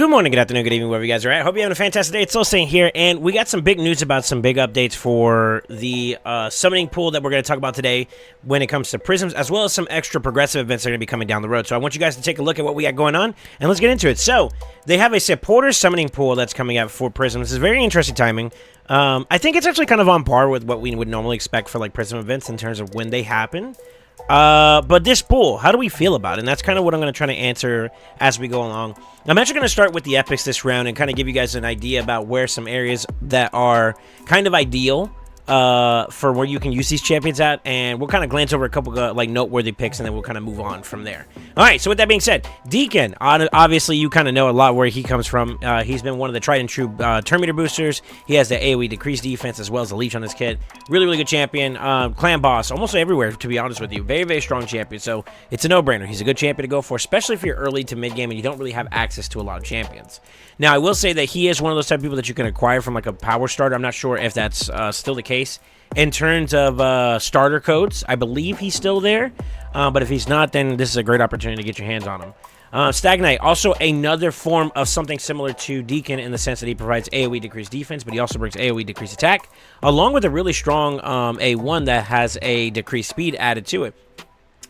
Good morning, good afternoon, good evening, wherever you guys are at. Hope you're having a fantastic day. It's SoulSaint here, and we got some big news about some big updates for the summoning pool that we're going to talk about today when it comes to Prisms, as well as some extra progressive events that are going to be coming down the road. So I want you guys to take a look at what we got going on, and let's get into it. So they have a supporter summoning pool that's coming out for Prism. This is very interesting timing. I think it's actually kind of on par with what we would normally expect for like Prism events in terms of when they happen. But this pool, how do we feel about it? And that's kind of what I'm going to try to answer as we go along. I'm actually going to start with the epics this round and kind of give you guys an idea about where some areas that are kind of ideal for where you can use these champions at, and we'll kind of glance over a couple of like noteworthy picks, and then we'll kind of move on from there. All right, so with that being said, Deacon, obviously you kind of know a lot where he comes from. He's been one of the tried and true turn meter boosters. He has the AoE decreased defense as well as the leech on his kit. Really, really good champion. Clan boss, almost everywhere, to be honest with you. Very, very strong champion, so it's a no-brainer. He's a good champion to go for, especially if you're early to mid-game and you don't really have access to a lot of champions. Now, I will say that he is one of those type of people that you can acquire from like a power starter. I'm not sure if that's still the case. In terms of starter codes, I believe he's still there, but if he's not, then this is a great opportunity to get your hands on him. Stagnite, also another form of something similar to Deacon in the sense that he provides AoE decreased defense, but he also brings AoE decreased attack, along with a really strong A1 that has a decreased speed added to it.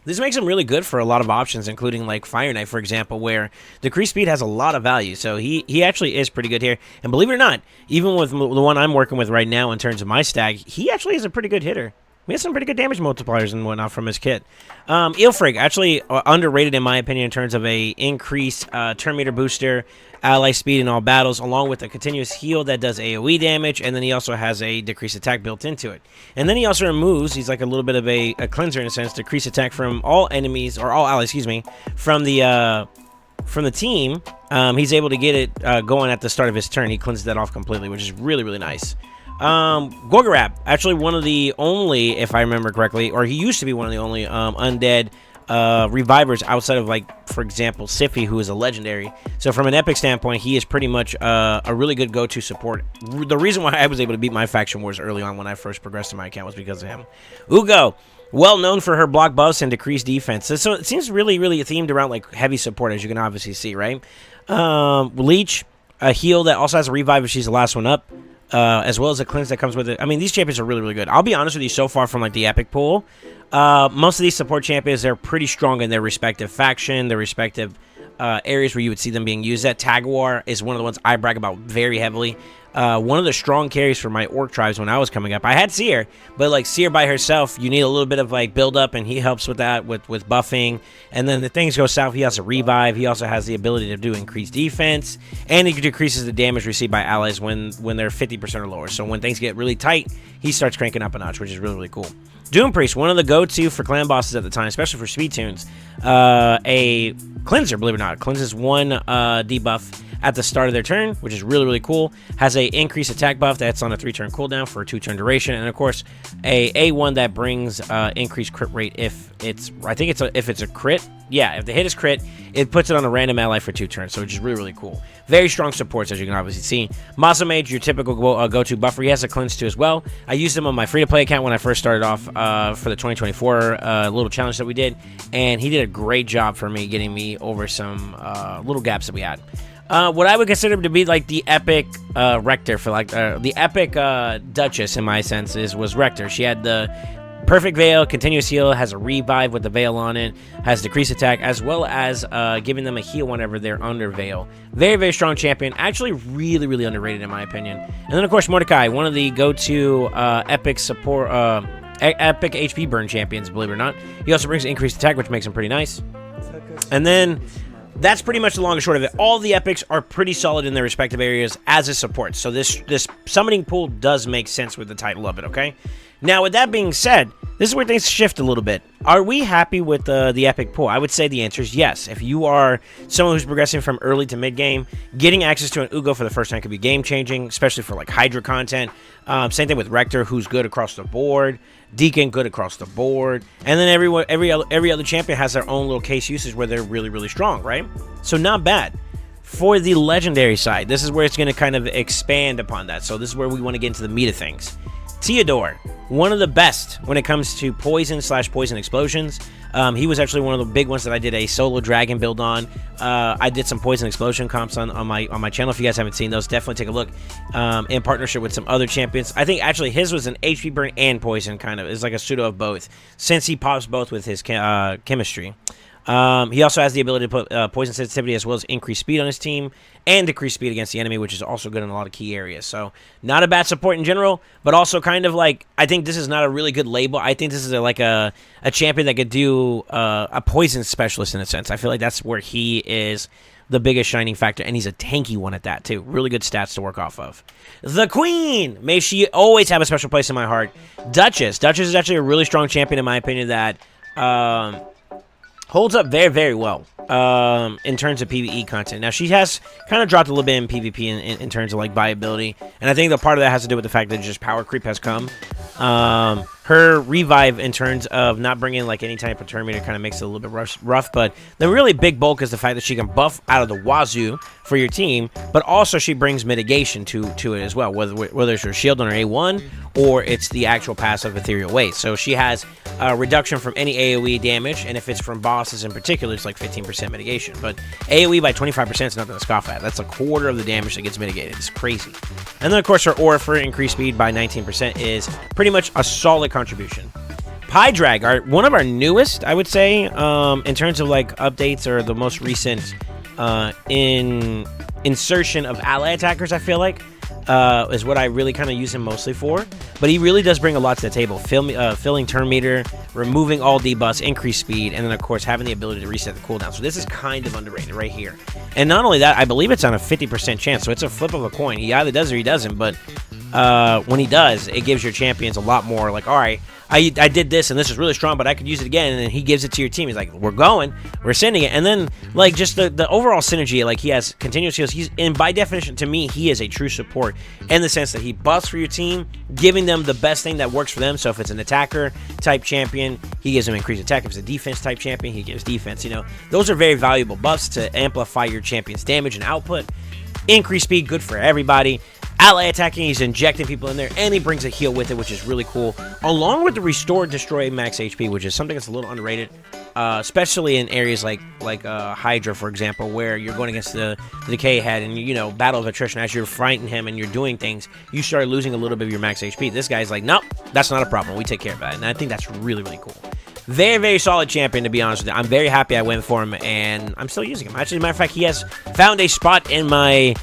This makes him really good for a lot of options, including like Fire Knight, for example, where decreased speed has a lot of value. So he actually is pretty good here. And believe it or not, even with the one I'm working with right now in terms of my stag, he actually is a pretty good hitter. He has some pretty good damage multipliers and whatnot from his kit. Ilfrig, actually underrated in my opinion in terms of a increased turn meter booster, ally speed in all battles, along with a continuous heal that does AoE damage, and then he also has a decreased attack built into it. And then he also removes, he's like a little bit of a cleanser in a sense, decreased attack from all enemies, or all allies, excuse me, from the team. He's able to get it going at the start of his turn. He cleanses that off completely, which is really, really nice. Gorgarab, actually one of the only, if I remember correctly, or he used to be one of the only undead revivers outside of, like, for example, Siffy, who is a legendary. So from an epic standpoint, he is pretty much a really good go-to support. The reason why I was able to beat my faction wars early on when I first progressed in my account was because of him. Ugo, well known for her block buffs and decreased defense. So it seems really, really themed around like heavy support, as you can obviously see, right? Leech, a heal that also has a revive if she's the last one up. As well as a cleanse that comes with it. I mean, these champions are really, really good. I'll be honest with you, so far from like the epic pool, most of these support champions, they're pretty strong in their respective faction, their respective areas where you would see them being used at. Takeover is one of the ones I brag about very heavily. One of the strong carries for my orc tribes when I was coming up. I had Seer, but like Seer by herself, you need a little bit of like build up, and he helps with that with buffing. And then the things go south, he has a revive. He also has the ability to do increased defense, and he decreases the damage received by allies when they're 50% or lower. So when things get really tight, he starts cranking up a notch, which is really, really cool. Doom Priest, one of the go-to for clan bosses at the time, especially for speed tunes. A cleanser, believe it or not, cleanses one debuff at the start of their turn, which is really, really cool. Has a increased attack buff that's on a 3-turn cooldown for a 2-turn duration, and of course a A1 that brings increased crit rate if it's, I think it's if it's a crit. Yeah, if the hit is crit, it puts it on a random ally for 2 turns, so which is really, really cool. Very strong supports, as you can obviously see. Maso Mage, your typical go-to buffer. He has a cleanse too as well. I used him on my free-to-play account when I first started off for the 2024 little challenge that we did, and he did a great job for me getting me over some little gaps that we had. What I would consider to be like the epic Rector for like the epic Duchess in my sense was Rector. She had the perfect veil, continuous heal, has a revive with the veil on it, has decreased attack, as well as giving them a heal whenever they're under veil. Very, very strong champion. Actually, really, really underrated in my opinion. And then of course Mordecai, one of the go-to epic support, epic HP burn champions, believe it or not. He also brings increased attack, which makes him pretty nice. And then that's pretty much the long and short of it. All the epics are pretty solid in their respective areas as a support. So this summoning pool does make sense with the title of it, okay? Now, with that being said, this is where things shift a little bit. Are we happy with the epic pool? I would say the answer is yes. If you are someone who's progressing from early to mid-game, getting access to an Ugo for the first time could be game-changing, especially for like Hydra content. Same thing with Rector, who's good across the board. Deacon, good across the board. And then every other champion has their own little case usage where they're really, really strong, right? So not bad. For the legendary side, this is where it's going to kind of expand upon that. So this is where we want to get into the meat of things. Theodore, one of the best when it comes to poison/poison explosions. He was actually one of the big ones that I did a solo dragon build on. I did some poison explosion comps on my channel. If you guys haven't seen those, definitely take a look. In partnership with some other champions. I think actually his was an HP burn and poison kind of. It's like a pseudo of both, since he pops both with his chemistry. He also has the ability to put poison sensitivity as well as increased speed on his team and decrease speed against the enemy, which is also good in a lot of key areas. So not a bad support in general, but also kind of like, I think this is not a really good label. I think this is like a champion that could do a poison specialist in a sense. I feel like that's where he is the biggest shining factor, and he's a tanky one at that too. Really good stats to work off of. The Queen! May she always have a special place in my heart. Duchess. Duchess is actually a really strong champion in my opinion that holds up very, very well in terms of PvE content. Now, she has kind of dropped a little bit in PvP in terms of, like, viability. And I think that part of that has to do with the fact that just power creep has come. Her revive in terms of not bringing, like, any type of turn meter kind of makes it a little bit rough. But the really big bulk is the fact that she can buff out of the wazoo for your team. But also she brings mitigation to it as well, whether it's her shield on her A1 or it's the actual passive Ethereal Waste. So she has a reduction from any AoE damage, and if it's from bosses in particular, it's like 15% mitigation. But AoE by 25% is nothing to scoff at. That's a quarter of the damage that gets mitigated. It's crazy. And then, of course, her aura for increased speed by 19% is pretty much a solid contribution. Pydrag, one of our newest, I would say, in terms of like updates or the most recent insertion of ally attackers, I feel like. Is what I really kind of use him mostly for. But he really does bring a lot to the table. Filling turn meter, removing all debuffs, increased speed, and then, of course, having the ability to reset the cooldown. So this is kind of underrated right here. And not only that, I believe it's on a 50% chance, so it's a flip of a coin. He either does or he doesn't, but when he does, it gives your champions a lot more like, all right, I did this and this is really strong, but I could use it again. And then he gives it to your team. He's like, we're sending it. And then like just the overall synergy, like he has continuous heals. And by definition, to me, he is a true support in the sense that he buffs for your team, giving them the best thing that works for them. So if it's an attacker type champion, he gives them increased attack. If it's a defense type champion, he gives defense. You know, those are very valuable buffs to amplify your champion's damage and output. Increased speed, good for everybody. Ally attacking, he's injecting people in there, and he brings a heal with it, which is really cool. Along with the Restore, Destroy, Max HP, which is something that's a little underrated, especially in areas like Hydra, for example, where you're going against the Decay Head and, you know, Battle of Attrition. As you're fighting him and you're doing things, you start losing a little bit of your max HP. This guy's like, nope, that's not a problem. We take care of that, and I think that's really, really cool. Very, very solid champion, to be honest with you. I'm very happy I went for him, and I'm still using him. Actually, as a matter of fact, he has found a spot in my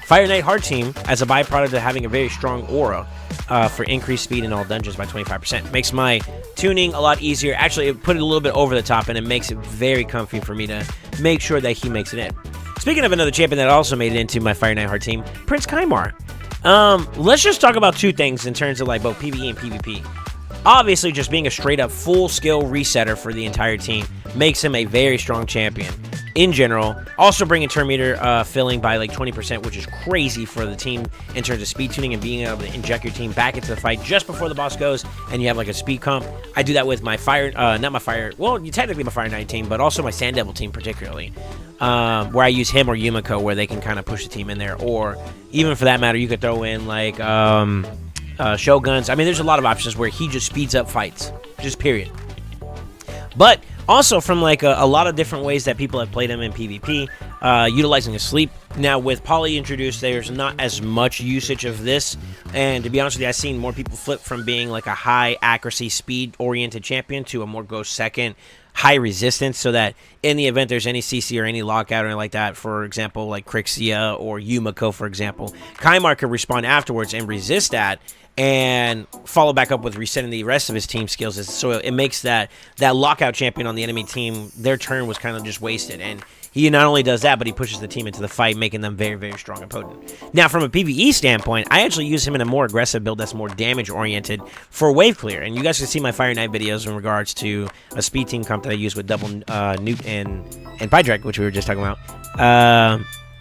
Fire Knight Heart team as a byproduct of having a very strong aura for increased speed in all dungeons by 25%. Makes my tuning a lot easier. Actually, it put it a little bit over the top, and it makes it very comfy for me to make sure that he makes it in. Speaking of another champion that also made it into my Fire Knight Heart team, Prince Kaimar. Let's just talk about two things in terms of like both PvE and PvP. Obviously, just being a straight-up full-skill resetter for the entire team makes him a very strong champion in general. Also bringing turn meter filling by like 20%, which is crazy for the team in terms of speed tuning and being able to inject your team back into the fight just before the boss goes, and you have like a speed comp. I do that with my technically my Fire Knight team, but also my Sand Devil team particularly, where I use him or Yumiko, where they can kind of push the team in there, or even for that matter, you could throw in like Shoguns. I mean, there's a lot of options where he just speeds up fights, just period. But also from like a lot of different ways that people have played him in PvP, utilizing his sleep. Now with Poly introduced, there's not as much usage of this, and to be honest with you, I've seen more people flip from being like a high accuracy speed oriented champion to a more go second high resistance, so that in the event there's any CC or any lockout or anything like that, for example like Crixia or Yumiko for example, Kaimar could respond afterwards and resist that and follow back up with resetting the rest of his team skills. So it makes that lockout champion on the enemy team, their turn was kind of just wasted, and he not only does that, but he pushes the team into the fight, making them very, very strong and potent. Now, from a PvE standpoint, I actually use him in a more aggressive build that's more damage-oriented for wave clear. And you guys can see my Fire Knight videos in regards to a speed team comp that I use with double Newt and Pydrac, which we were just talking about.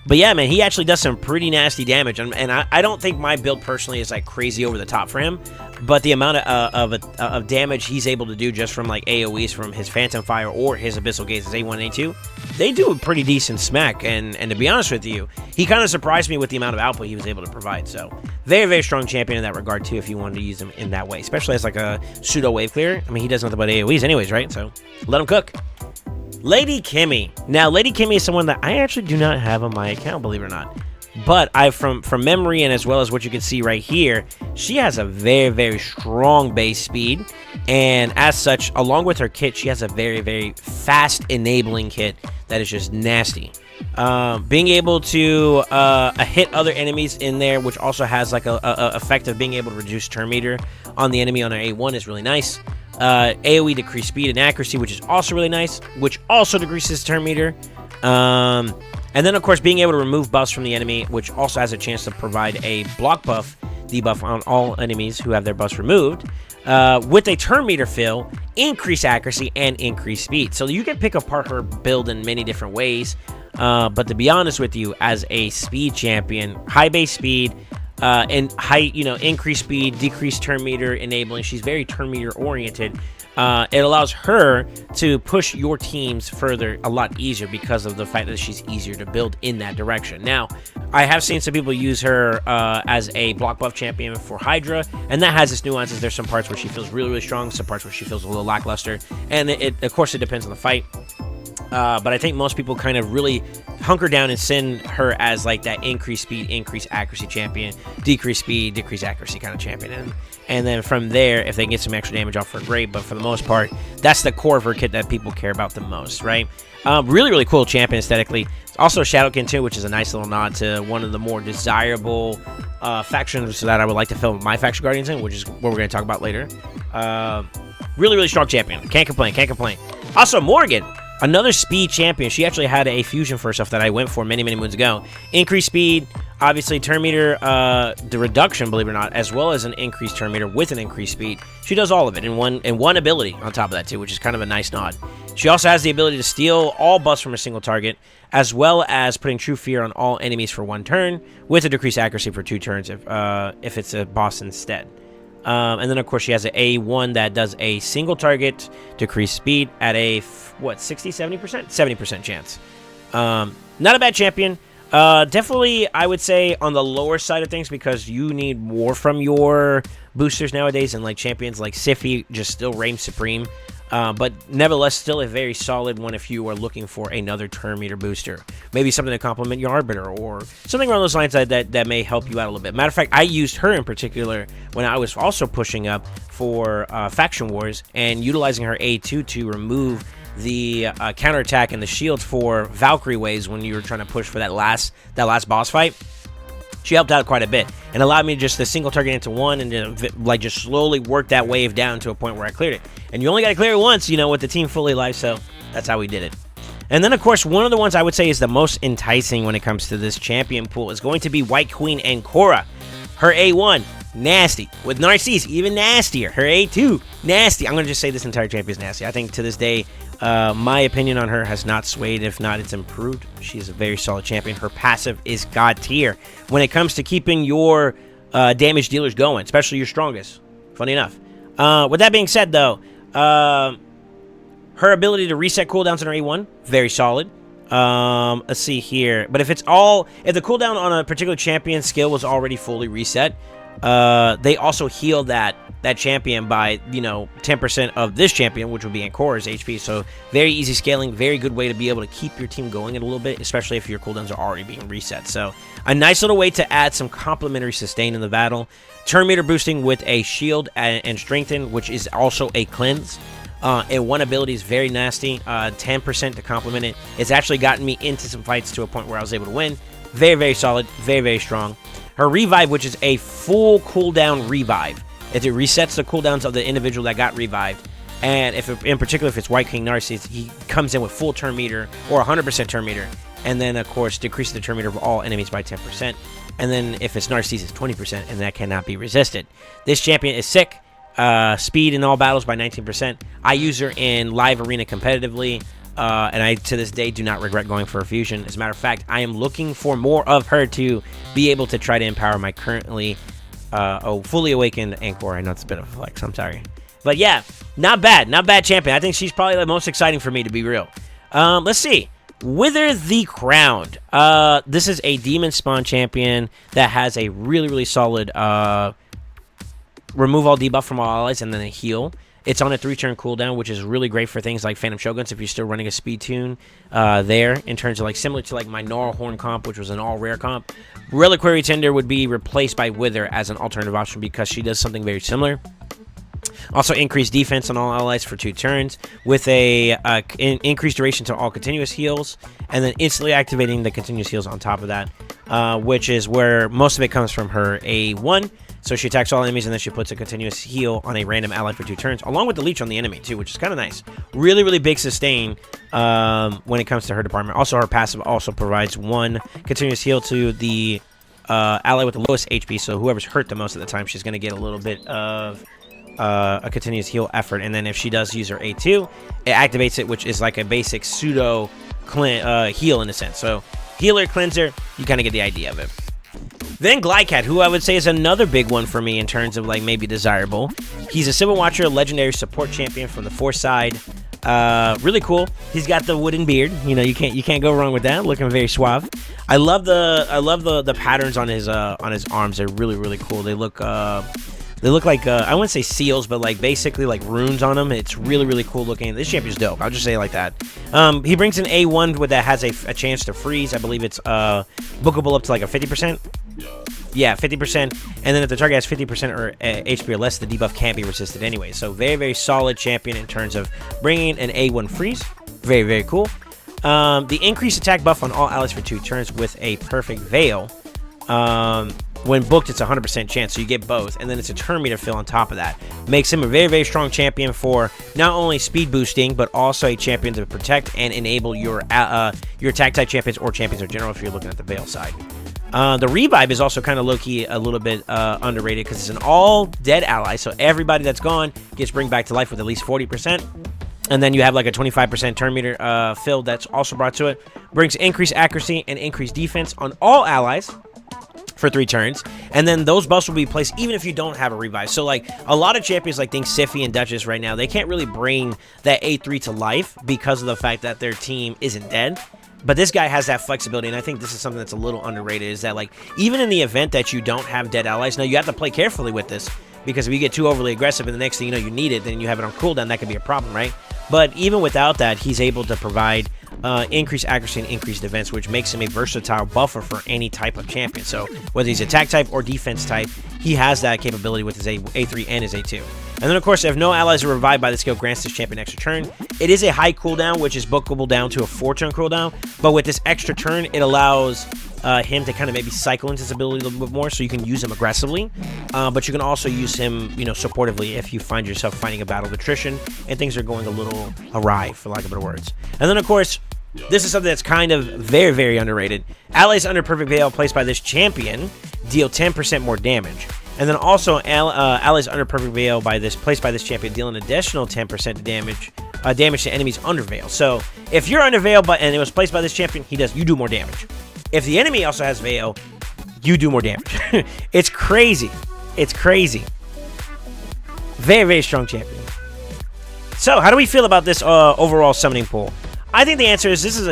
But yeah, man, he actually does some pretty nasty damage, and I don't think my build personally is like crazy over the top for him, but the amount of damage he's able to do just from like AoEs from his Phantom Fire or his Abyssal Gaze, his A1 and A2, they do a pretty decent smack. And to be honest with you, he kind of surprised me with the amount of output he was able to provide. So very, very strong champion in that regard too, if you wanted to use him in that way, especially as like a pseudo wave clearer. I mean, he does nothing but AoEs anyways, right? So let him cook. Lady Kimmy. Now, Lady Kimmy is someone that I actually do not have on my account, believe it or not. But from memory, and as well as what you can see right here, she has a very, very strong base speed. And as such, along with her kit, she has a very, very fast enabling kit that is just nasty. Being able to hit other enemies in there, which also has like a effect of being able to reduce turn meter on the enemy on their A1 is really nice. AoE decrease speed and accuracy, which is also really nice, which also decreases turn meter. And then, of course, being able to remove buffs from the enemy, which also has a chance to provide a block buff debuff on all enemies who have their buffs removed. With a turn meter fill, increase accuracy, and increase speed. So you can pick apart her build in many different ways. But to be honest with you, as a speed champion, high base speed, and high, increased speed, decreased turn meter enabling. She's very turn meter oriented. It allows her to push your teams further a lot easier because of the fact that she's easier to build in that direction. Now, I have seen some people use her as a block buff champion for Hydra, and that has its nuances. There's some parts where she feels really, really strong, some parts where she feels a little lackluster, and of course, it depends on the fight. But I think most people kind of really hunker down and send her as like that increased speed, increased accuracy champion, decreased speed, decreased accuracy kind of champion. And then from there, if they can get some extra damage off her, great. But for the most part, that's the core of her kit that people care about the most, right? Really, really cool champion aesthetically. It's also Shadowkin too, which is a nice little nod to one of the more desirable factions that I would like to fill my faction guardians in, which is what we're going to talk about later. Really, really strong champion. Can't complain, can't complain. Also, Morgan. Another speed champion. She actually had a fusion for herself that I went for many, many moons ago. Increased speed, obviously turn meter, the reduction, believe it or not, as well as an increased turn meter with an increased speed. She does all of it in one ability on top of that too, which is kind of a nice nod. She also has the ability to steal all buffs from a single target, as well as putting True Fear on all enemies for 1 turn, with a decreased accuracy for 2 turns if it's a boss instead. And then, of course, she has an A1 that does a single target, decreased speed at a, 60, 70%? 70% chance. Not a bad champion. Definitely, I would say, on the lower side of things because you need more from your boosters nowadays, and like champions like Sify just still reign supreme. But nevertheless, still a very solid one if you are looking for another turn meter booster. Maybe something to complement your Arbiter or something along those lines that may help you out a little bit. Matter of fact, I used her in particular when I was also pushing up for Faction Wars and utilizing her A2 to remove the counterattack and the shields for Valkyrie waves when you were trying to push for that last boss fight. She helped out quite a bit and allowed me just to single target into one and to, like, just slowly work that wave down to a point where I cleared it. And you only got to clear it once, with the team fully live, so that's how we did it. And then, of course, one of the ones I would say is the most enticing when it comes to this champion pool is going to be White Queen Ancora. Her A1, nasty. With Narcisse, even nastier. Her A2, nasty. I'm going to just say this entire champion is nasty. I think to this day, my opinion on her has not swayed. If not, it's improved. She's a very solid champion. Her passive is god tier when it comes to keeping your damage dealers going, especially your strongest. Funny enough. With that being said, though, her ability to reset cooldowns on her A1, very solid. Let's see here. But if the cooldown on a particular champion skill was already fully reset, they also heal that champion by 10% of this champion, which would be Ancora's HP. So very easy scaling, very good way to be able to keep your team going in a little bit, especially if your cooldowns are already being reset. So a nice little way to add some complementary sustain in the battle. Turn meter boosting with a shield and strengthen, which is also a cleanse. And one ability is very nasty, 10% to complement it. It's actually gotten me into some fights to a point where I was able to win. Very, very solid, very, very strong. Her revive, which is a full cooldown revive. It resets the cooldowns of the individual that got revived. And in particular, if it's White King Narcisse, he comes in with full turn meter or 100% turn meter. And then, of course, decreases the turn meter of all enemies by 10%. And then if it's Narcisse, it's 20%, and that cannot be resisted. This champion is sick. Speed in all battles by 19%. I use her in live arena competitively. And I, to this day, do not regret going for a fusion. As a matter of fact, I am looking for more of her to be able to try to empower my currently fully awakened Ancora. I know it's a bit of a flex. I'm sorry. But yeah, not bad. Not bad champion. I think she's probably the most exciting for me, to be real. Let's see. Wither the Crowned. This is a demon spawn champion that has a really, really solid remove all debuff from all allies and then a heal. It's on a 3-turn cooldown, which is really great for things like Phantom Shoguns if you're still running a speed tune there, in terms of like similar to like my Gnarl Horn comp, which was an all-rare comp. Reliquary Tender would be replaced by Wither as an alternative option because she does something very similar. Also increased defense on all allies for 2 turns with a increased duration to all continuous heals, and then instantly activating the continuous heals on top of that, which is where most of it comes from her A1. So she attacks all enemies, and then she puts a continuous heal on a random ally for 2 turns, along with the leech on the enemy, too, which is kind of nice. Really, really big sustain when it comes to her department. Also, her passive also provides 1 continuous heal to the ally with the lowest HP, so whoever's hurt the most at the time, she's going to get a little bit of a continuous heal effort. And then if she does use her A2, it activates it, which is like a basic pseudo heal in a sense. So healer, cleanser, you kind of get the idea of it. Then Glycat, who I would say is another big one for me in terms of like maybe desirable. He's a Civil Watcher, legendary support champion from the Force side. Really cool. He's got the wooden beard. You know, you can't go wrong with that. Looking very suave. I love the patterns on his arms. They're really, really cool. They look like I wouldn't say seals, but like basically like runes on them. It's really, really cool looking. This champion's dope. I'll just say it like that. He brings an A1 that has a chance to freeze. I believe it's bookable up to like a 50%. Yeah, 50%. And then if the target has 50% or HP or less, the debuff can't be resisted anyway. So very, very solid champion in terms of bringing an A1 freeze. Very, very cool. The increased attack buff on all allies for 2 turns with a perfect veil. When booked, it's a 100% chance, so you get both, and then it's a turn meter fill on top of that. Makes him a very, very strong champion for not only speed boosting, but also a champion to protect and enable your attack type champions or champions in general if you're looking at the Veil side. The revive is also kind of low-key a little bit underrated because it's an all-dead ally, so everybody that's gone gets bring back to life with at least 40%. And then you have like a 25% turn meter fill that's also brought to it. Brings increased accuracy and increased defense on all allies for 3 turns, and then those buffs will be placed even if you don't have a revive. So like a lot of champions, like think Siphi and Duchess right now, they can't really bring that A3 to life because of the fact that their team isn't dead. But this guy has that flexibility, and I think this is something that's a little underrated, is that like even in the event that you don't have dead allies, now you have to play carefully with this, because if you get too overly aggressive and the next thing you know you need it, then you have it on cooldown, that could be a problem, right? But even without that, he's able to provide increased accuracy and increased defense, which makes him a versatile buffer for any type of champion. So whether he's attack type or defense type, he has that capability with his A3 and his A2. And then, of course, if no allies are revived by the skill, grants this champion extra turn. It is a high cooldown, which is bookable down to a 4-turn cooldown. But with this extra turn, it allows him to kind of maybe cycle into his ability a little bit more, so you can use him aggressively. But you can also use him, you know, supportively if you find yourself fighting a battle of attrition and things are going a little awry, for lack of better words. And then, of course, this is something that's kind of very, very underrated. Allies under Perfect Veil placed by this champion deal 10% more damage. And then also allies under Perfect Veil placed by this champion deal an additional 10% damage to enemies under Veil. So if you're under Veil and it was placed by this champion, you do more damage. If the enemy also has Veil, you do more damage. It's crazy. It's crazy. Very, very strong champion. So how do we feel about this overall summoning pool? I think the answer is this is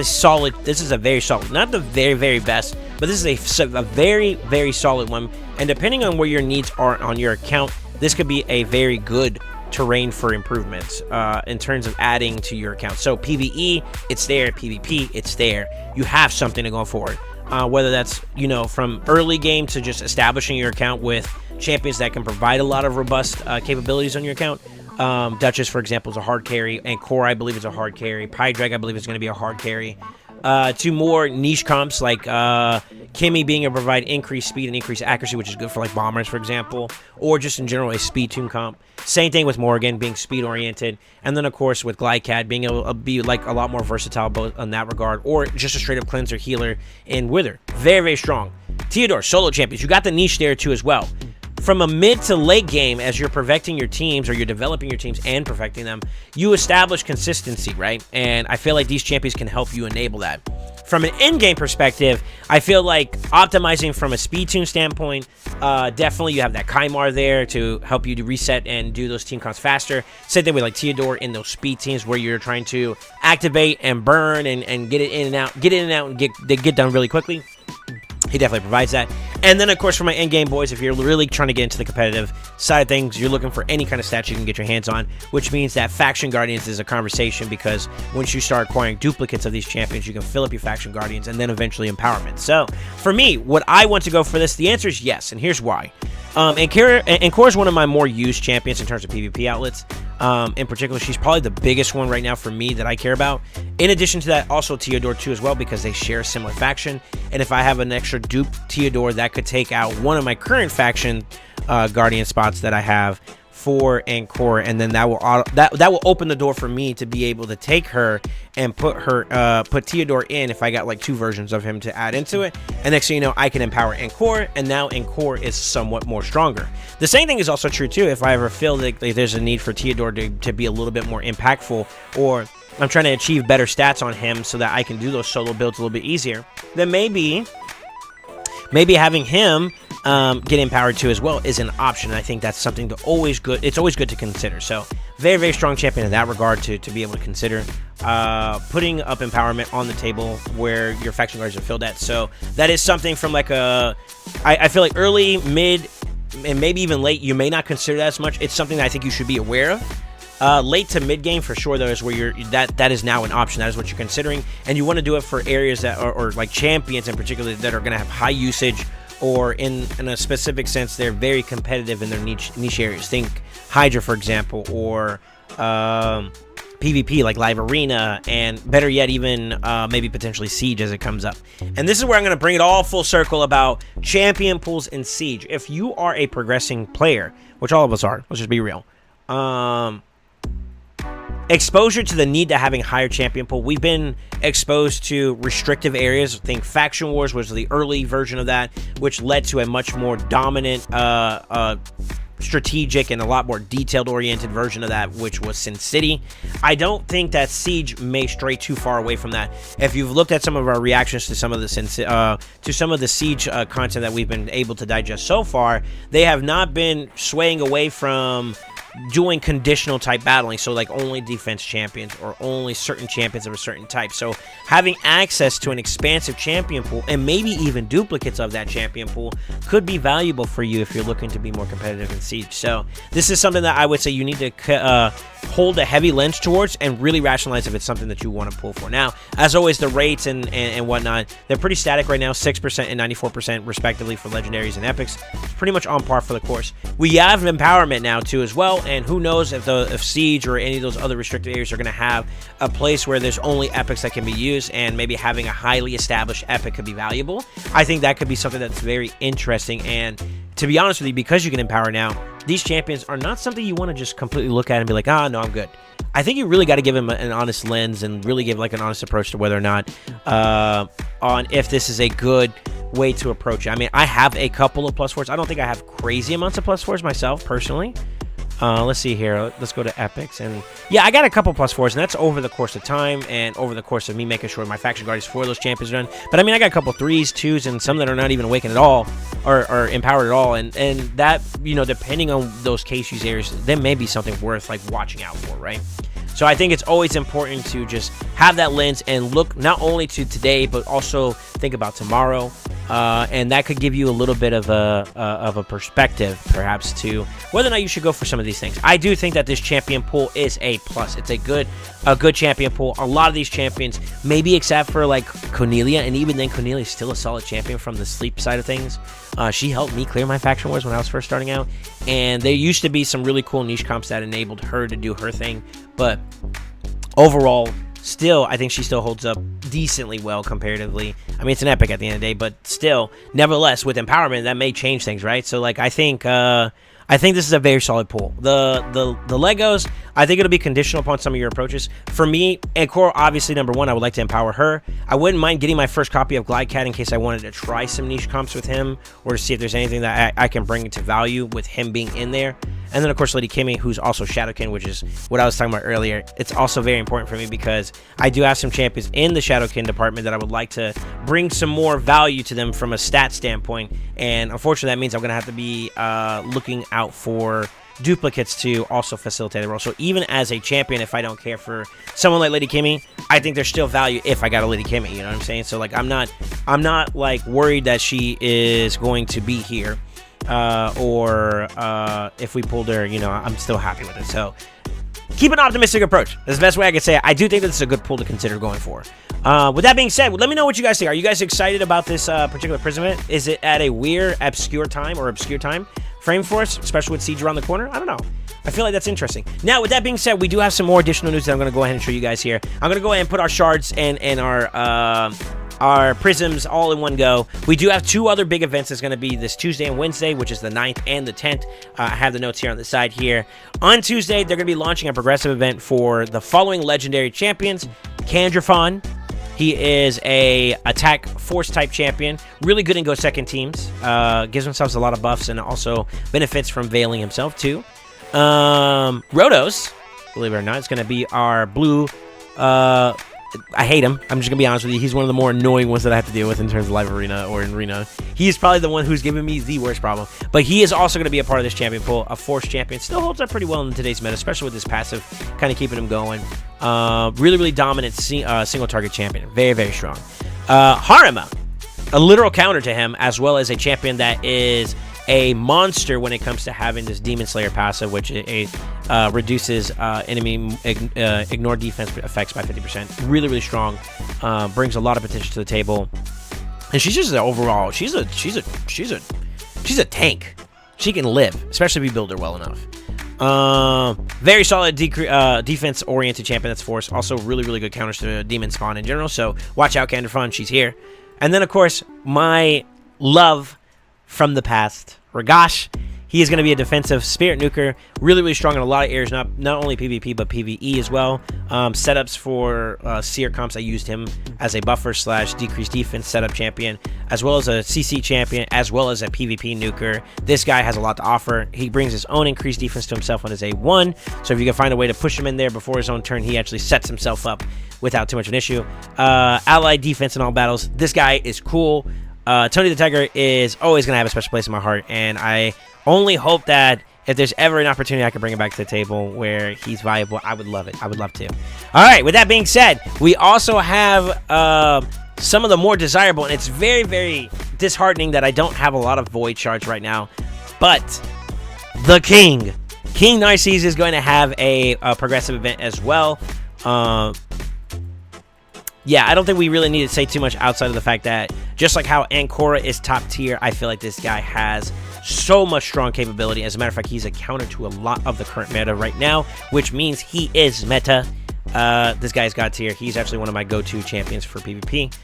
a very solid, not the very, very best, but this is a very, very solid one. And depending on where your needs are on your account, this could be a very good terrain for improvements in terms of adding to your account. So PvE, it's there. PvP, it's there. You have something to go forward. Whether that's, you know, from early game to just establishing your account with champions that can provide a lot of robust capabilities on your account. Duchess, for example, is a hard carry, and Core, I believe, is a hard carry. Pydrag, I believe, is going to be a hard carry. To more niche comps like Kimmy being able to provide increased speed and increased accuracy, which is good for like bombers, for example, or just in general a speed tune comp. Same thing with Morgan being speed oriented, and then of course with Glycat being able to be like a lot more versatile both in that regard, or just a straight up cleanser healer in Wither. Very, very strong. Theodore, solo champions, you got the niche there too as well. From a mid to late game, as you're perfecting your teams, or you're developing your teams and perfecting them, you establish consistency, right? And I feel like these champions can help you enable that. from an in-game perspective, I feel like optimizing from a speed tune standpoint, definitely you have that Kymar there to help you to reset and do those team comps faster. Same thing with like Theodore in those speed teams where you're trying to activate and burn and get it in and out, and get done really quickly. He definitely provides that. And then, of course, for my endgame boys, if you're really trying to get into the competitive side of things, you're looking for any kind of stats you can get your hands on, which means that Faction Guardians is a conversation, because once you start acquiring duplicates of these champions, you can fill up your Faction Guardians and then eventually Empowerment. So, for me, what I want to go for this, the answer is yes, and here's why. And Core is one of my more used champions in terms of PvP outlets. In particular, she's probably the biggest one right now for me that I care about. In addition to that, also Theodore too as well, because they share a similar faction. And if I have an extra dupe Theodore, that could take out one of my current faction Guardian spots that I have for Core, and then that will open the door for me to be able to take her and put Theodore in if I got like 2 versions of him to add into it. And next thing you know, I can empower Core, and now Core is somewhat more stronger. The same thing is also true too if I ever feel like there's a need for Theodore to be a little bit more impactful, or I'm trying to achieve better stats on him so that I can do those solo builds a little bit easier, then maybe having him get empowered too as well is an option. I think that's something to always good. It's always good to consider. So very, very strong champion in that regard to be able to consider putting up empowerment on the table where your faction guards are filled at. So that is something from like I feel like early, mid, and maybe even late, you may not consider that as much. It's something that I think you should be aware of. Late to mid game for sure, though, is where that is now an option. That is what you're considering, and you want to do it for areas that or like champions in particular that are going to have high usage, or in a specific sense they're very competitive in their niche areas. Think Hydra, for example, or PvP like Live Arena, and better yet, even maybe potentially Siege as it comes up. And this is where I'm going to bring it all full circle about champion pools in Siege. If you are a progressing player, which all of us are, let's just be real, exposure to the need to having higher champion pool. We've been exposed to restrictive areas. Think Faction Wars was the early version of that, which led to a much more dominant, strategic, and a lot more detailed-oriented version of that, which was Sin City. I don't think that Siege may stray too far away from that. If you've looked at some of our reactions to some of the Siege content that we've been able to digest so far, they have not been swaying away from doing conditional type battling, so like only defense champions or only certain champions of a certain type. So having access to an expansive champion pool and maybe even duplicates of that champion pool could be valuable for you if you're looking to be more competitive in Siege. So this is something that I would say you need to hold a heavy lens towards and really rationalize if it's something that you want to pull for. Now, as always, the rates and whatnot, they're pretty static right now, 6% and 94% respectively for legendaries and epics. It's pretty much on par for the course. We have empowerment now too as well, and who knows if Siege or any of those other restricted areas are going to have a place where there's only epics that can be used, and maybe having a highly established epic could be valuable. I think that could be something that's very interesting. And to be honest with you, because you can empower now, these champions are not something you want to just completely look at and be like, no, I'm good. I think you really got to give them an honest lens and really give like an honest approach to whether or not on if this is a good way to approach it. I mean, I have a couple of +4s. I don't think I have crazy amounts of +4s myself personally. Let's see here. Let's go to epics, and yeah, I got a couple +4s, and that's over the course of time and over the course of me making sure my faction guardians for those champions are done. But I mean, I got a couple 3s, 2s, and some that are not even awakened at all, or empowered at all, and that, you know, depending on those case use areas, there may be something worth like watching out for, right? So I think it's always important to just have that lens and look not only to today, but also think about tomorrow. And that could give you a little bit of a perspective, perhaps, to whether or not you should go for some of these things. I do think that this champion pool is a plus. It's a good champion pool. A lot of these champions, maybe except for like Cornelia, and even then Cornelia is still a solid champion from the sleep side of things. She helped me clear my faction wars when I was first starting out, and there used to be some really cool niche comps that enabled her to do her thing, but overall, still, I think she still holds up decently well comparatively. I mean, it's an epic at the end of the day, but still, nevertheless, with empowerment, that may change things, right? So, like, I think this is a very solid pool. The Legos, I think it'll be conditional upon some of your approaches. For me, and Core, obviously, number one, I would like to empower her. I wouldn't mind getting my first copy of Glidecat in case I wanted to try some niche comps with him, or to see if there's anything that I can bring into value with him being in there. And then, of course, Lady Kimmy, who's also Shadowkin, which is what I was talking about earlier. It's also very important for me because I do have some champions in the Shadowkin department that I would like to bring some more value to them from a stat standpoint. And unfortunately, that means I'm going to have to be looking out for duplicates to also facilitate the role. So even as a champion, if I don't care for someone like Lady Kimmy, I think there's still value if I got a Lady Kimmy, you know what I'm saying? So like I'm not like worried that she is going to be here, or if we pulled her, you know, I'm still happy with it. So keep an optimistic approach. That's the best way I can say it. I do think that this is a good pull to consider going for. With that being said, let me know what you guys think. Are you guys excited about this particular Prism event? Is it at a weird, obscure time frame for us, especially with Siege around the corner? I don't know. I feel like that's interesting. Now, with that being said, we do have some more additional news that I'm going to go ahead and show you guys here. I'm going to go ahead and put our shards and our prisms all in one go. We do have 2 other big events. It's going to be this Tuesday and Wednesday, which is the 9th and the 10th. I have the notes here on the side here. On Tuesday, they're going to be launching a progressive event for the following legendary champions. Kandrafon. He is a attack force type champion, really good in go second teams, gives himself a lot of buffs and also benefits from veiling himself too. Rotos, believe it or not, is going to be our blue. I hate him. I'm just going to be honest with you. He's one of the more annoying ones that I have to deal with in terms of live arena or in arena. He's probably the one who's giving me the worst problem. But he is also going to be a part of this champion pool. A force champion. Still holds up pretty well in today's meta, especially with his passive kind of keeping him going. Really, really dominant single target champion. Very, very strong. Harima, a literal counter to him, as well as a champion that is a monster when it comes to having this Demon Slayer passive, which reduces enemy ignore defense effects by 50%. Really, really strong. Brings a lot of potential to the table, and she's just overall. She's a tank. She can live, especially if you build her well enough. Very solid defense-oriented champion that's force. Also, really, really good counters to Demon Spawn in general. So watch out, Kandrafon. She's here. And then, of course, my love from the past, Ragash. He is going to be a defensive spirit nuker, really, really strong in a lot of areas, not only PvP, but PvE as well. Setups for Seer comps, I used him as a buffer / decreased defense setup champion, as well as a CC champion, as well as a PvP nuker. This guy has a lot to offer. He brings his own increased defense to himself on his A1, so if you can find a way to push him in there before his own turn, he actually sets himself up without too much of an issue. Allied defense in all battles. This guy is cool. Tony the Tiger is always going to have a special place in my heart, and I only hope that if there's ever an opportunity I can bring him back to the table where he's viable, I would love it. I would love to. All right, with that being said, we also have some of the more desirable, and it's very, very disheartening that I don't have a lot of Void Shards right now, but the King Narcisse is going to have a progressive event as well. Yeah, I don't think we really need to say too much outside of the fact that just like how Ancora is top tier, I feel like this guy has so much strong capability. As a matter of fact, he's a counter to a lot of the current meta right now, which means he is meta. This guy's god tier. He's actually one of my go-to champions for PvP.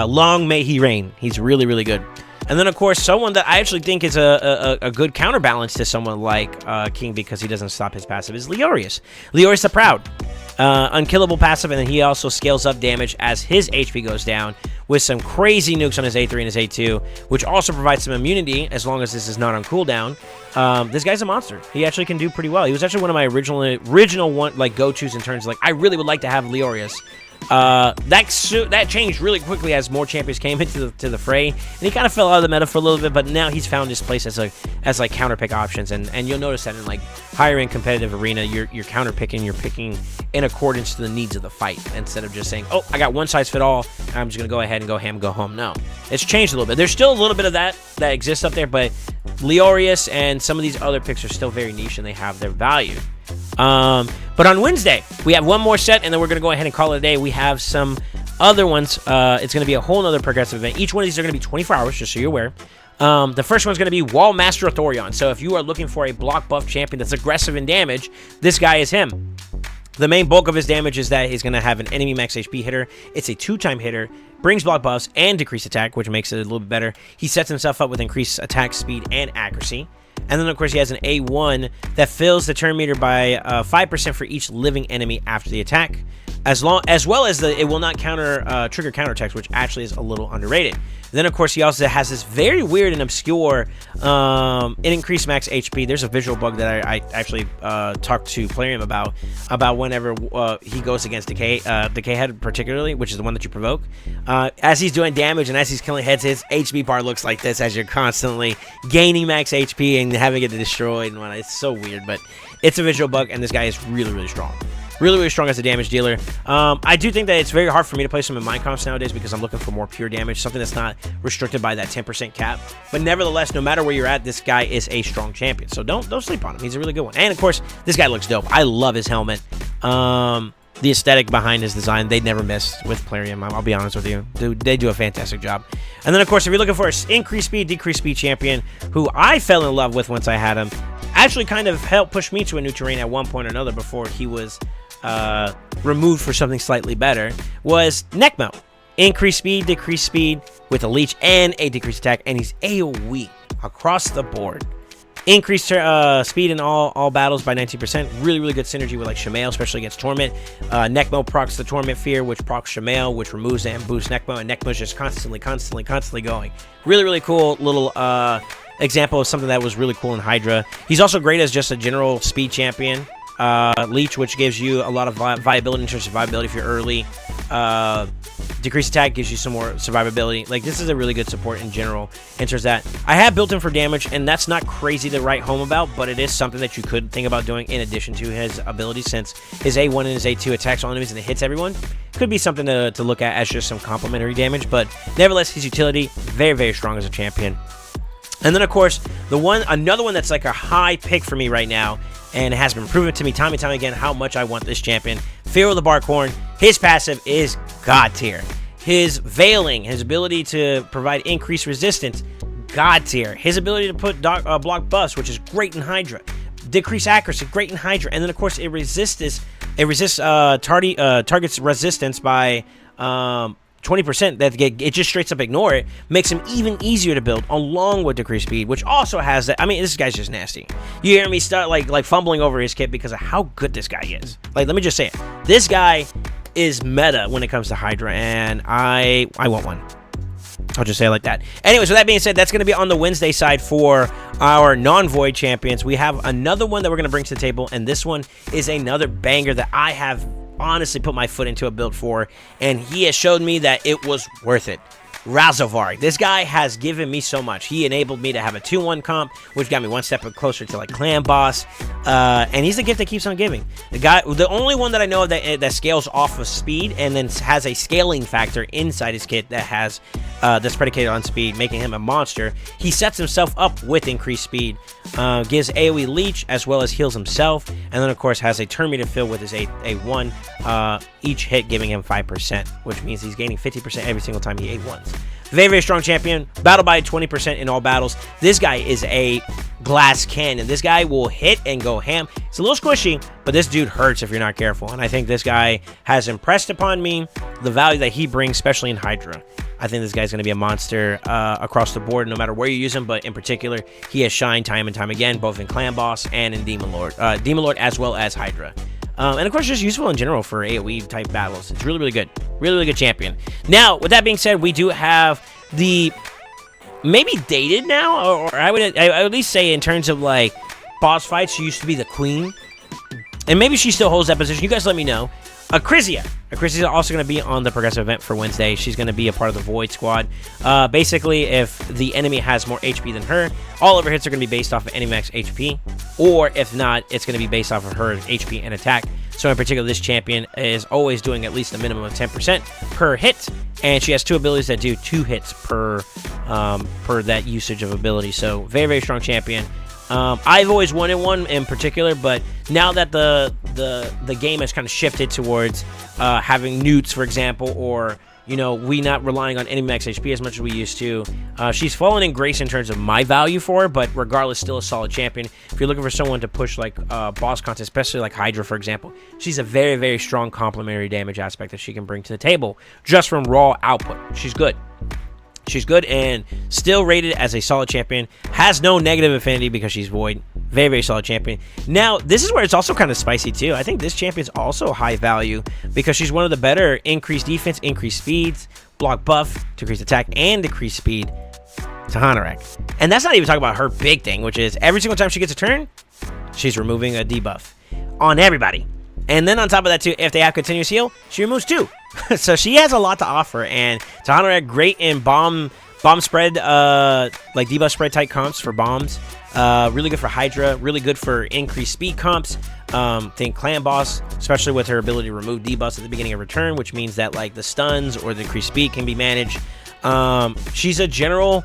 Long may he reign. He's really, really good. And then, of course, someone that I actually think is a good counterbalance to someone like King because he doesn't stop his passive is Leorius. Leorius the Proud. Unkillable passive, and then he also scales up damage as his HP goes down with some crazy nukes on his A3 and his A2, which also provides some immunity as long as this is not on cooldown. This guy's a monster. He actually can do pretty well. He was actually one of my original one like go-tos in terms of like I really would like to have Leorius. That changed really quickly as more champions came into the fray, and he kind of fell out of the meta for a little bit, but now he's found his place as like counter pick options, and you'll notice that in like higher end competitive arena, you're counter picking, you're picking in accordance to the needs of the fight instead of just saying, oh, I got one size fit all, I'm just gonna go ahead and go ham, go home. No, it's changed a little bit. There's still a little bit of that exists up there, but Leorius and some of these other picks are still very niche and they have their value. But on Wednesday, we have one more set, and then we're going to go ahead and call it a day. We have some other ones. It's going to be a whole other progressive event. Each one of these are going to be 24 hours, just so you're aware. The first one's going to be Wall Master Thorion. So if you are looking for a block buff champion that's aggressive in damage, this guy is him. The main bulk of his damage is that he's going to have an enemy max HP hitter. It's a 2-time hitter, brings block buffs and decreased attack, which makes it a little bit better. He sets himself up with increased attack speed and accuracy. And then, of course, he has an A1 that fills the turn meter by 5% for each living enemy after the attack. as well as it will not trigger counterattacks, which actually is a little underrated. Then, of course, he also has this very weird and obscure it increased max HP. There's a visual bug that I actually talked to Plarium about whenever he goes against Decay Head particularly, which is the one that you provoke. As he's doing damage and as he's killing heads, his HP bar looks like this as you're constantly gaining max HP and having it destroyed and whatnot. It's so weird, but it's a visual bug, and this guy is really, really strong. Really, really strong as a damage dealer. I do think that it's very hard for me to play some in mind comps nowadays because I'm looking for more pure damage, something that's not restricted by that 10% cap. But nevertheless, no matter where you're at, this guy is a strong champion. So don't sleep on him. He's a really good one. And of course, this guy looks dope. I love his helmet. The aesthetic behind his design, they never miss with Plarium. I'll be honest with you. They do a fantastic job. And then, of course, if you're looking for an increased speed, decreased speed champion, who I fell in love with once I had him, actually kind of helped push me to a new terrain at one point or another before he was removed for something slightly better, was Necmo. Increased speed, decreased speed with a leech and a decreased attack, and he's AoE across the board. Increased speed in all battles by 19%. Really, really good synergy with like Shamail, especially against Torment. Necmo procs the Torment Fear, which procs Shamail, which removes it and boosts Necmo, and Necmo's just constantly going. Really, really cool little example of something that was really cool in Hydra. He's also great as just a general speed champion. Leech, which gives you a lot of viability in terms of survivability if you're early. Decreased attack gives you some more survivability. Like, this is a really good support in general. Enters that. I have built him for damage, and that's not crazy to write home about, but it is something that you could think about doing in addition to his ability, since his A1 and his A2 attacks all enemies and it hits everyone. Could be something to look at as just some complementary damage, but nevertheless, his utility, very, very strong as a champion. And then, of course, another one that's like a high pick for me right now, and it has been proven to me time and time again how much I want this champion. Pharaoh the Barkhorn, his passive is god tier. His veiling, his ability to provide increased resistance, god tier. His ability to put block buffs, which is great in Hydra. Decrease accuracy, great in Hydra. And then, of course, it resists target's resistance by 20%. That it just straight up ignore it, makes him even easier to build along with decreased speed, which also has that. I mean, this guy's just nasty. You hear me start like fumbling over his kit because of how good this guy is. Like, let me just say it. This guy is meta when it comes to Hydra, and I want one. I'll just say it like that. Anyways, with that being said, that's going to be on the Wednesday side for our non-void champions. We have another one that we're going to bring to the table, and this one is another banger that I have honestly put my foot into a build for, and he has showed me that it was worth it. Razovar. This guy has given me so much. He enabled me to have a 2-1 comp, which got me one step closer to like Clan Boss, and he's the gift that keeps on giving. The only one that I know of that scales off of speed and then has a scaling factor inside his kit that has that's predicated on speed, making him a monster. He sets himself up with increased speed, gives AoE leech as well as heals himself, and then of course has a turn meter fill with his A1, each hit giving him 5%, which means he's gaining 50% every single time he A1s. Very, very strong champion. Battle by 20% in all battles. This guy is a glass cannon. This guy will hit and go ham. It's a little squishy, but this dude hurts if you're not careful. And I think this guy has impressed upon me the value that he brings, especially in Hydra. I think this guy's going to be a monster across the board, no matter where you use him. But in particular, he has shined time and time again, both in Clan Boss and in Demon Lord. Demon Lord as well as Hydra. And of course, just useful in general for AoE type battles. It's really, really good. Really, really good champion. Now, with that being said, we do have the maybe dated now, or I would at least say in terms of like boss fights, she used to be the queen. And maybe she still holds that position. You guys let me know. Acrizia. Acrizia is also going to be on the progressive event for Wednesday. She's going to be a part of the Void Squad. Basically, if the enemy has more HP than her, all of her hits are going to be based off of enemy max HP. Or if not, it's going to be based off of her HP and attack. So in particular, this champion is always doing at least a minimum of 10% per hit. And she has 2 abilities that do 2 hits per that usage of ability. So very, very strong champion. I've always wanted one in particular, but now that the game has kind of shifted towards having newts, for example, or we not relying on enemy max HP as much as we used to, she's fallen in grace in terms of my value for her, but regardless, still a solid champion. If you're looking for someone to push like boss content, especially like Hydra, for example, she's a very, very strong complementary damage aspect that she can bring to the table just from raw output. She's good. She's good and still rated as a solid champion. Has no negative affinity because she's void. Very, very solid champion. Now, this is where it's also kind of spicy, too. I think this champion's also high value because she's one of the better increased defense, increased speeds, block buff, decreased attack, and decreased speed to Hanorek. And that's not even talking about her big thing, which is every single time she gets a turn, she's removing a debuff on everybody. And then on top of that, too, if they have continuous heal, she removes 2. So she has a lot to offer. And to Hanorek, great in bomb spread, like debuff spread type comps for bombs. Really good for Hydra. Really good for increased speed comps. Think Clan Boss, especially with her ability to remove debuffs at the beginning of her turn, which means that like the stuns or the increased speed can be managed. She's a general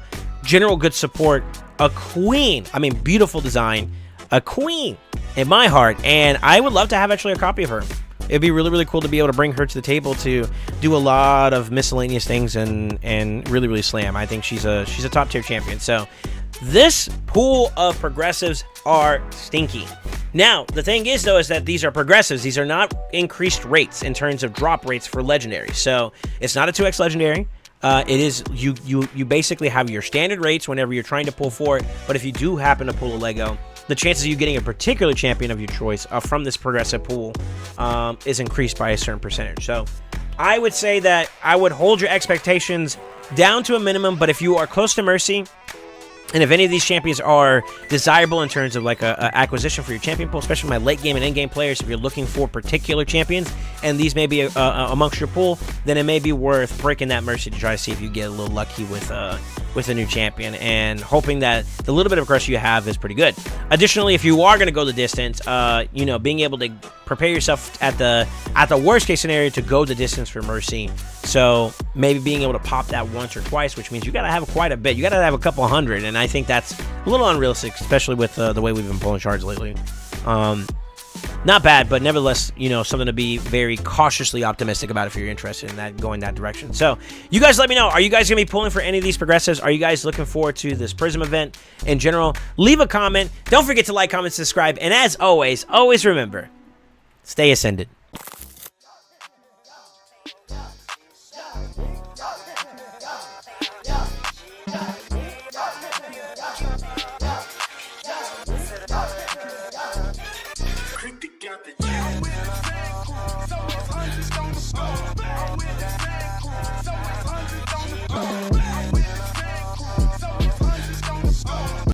good support. A queen. I mean, beautiful design. A queen in my heart. And I would love to have actually a copy of her. It'd be really, really cool to be able to bring her to the table to do a lot of miscellaneous things and really, really slam. I think she's a top tier champion. So this pool of progressives are stinky. Now, the thing is, though, is that these are progressives. These are not increased rates in terms of drop rates for legendary. So it's not a 2x legendary. It is you basically have your standard rates whenever you're trying to pull for it. But if you do happen to pull a Lego, the chances of you getting a particular champion of your choice from this progressive pool is increased by a certain percentage. So I would say that I would hold your expectations down to a minimum, but if you are close to Mercy, and if any of these champions are desirable in terms of like a acquisition for your champion pool, especially my late game and end game players, if you're looking for particular champions and these may be amongst your pool, then it may be worth breaking that Mercy to try to see if you get a little lucky with a new champion and hoping that the little bit of crush you have is pretty good. Additionally, if you are going to go the distance, you know, being able to prepare yourself at the worst case scenario to go the distance for Mercy. So maybe being able to pop that once or twice, which means you got to have quite a bit. You got to have a couple hundred, and I think that's a little unrealistic, especially with the way we've been pulling shards lately. Not bad, but nevertheless, you know, something to be very cautiously optimistic about if you're interested in that, going that direction. So you guys let me know. Are you guys going to be pulling for any of these progressives? Are you guys looking forward to this Prism event in general? Leave a comment. Don't forget to like, comment, subscribe. And as always, always remember, stay ascended.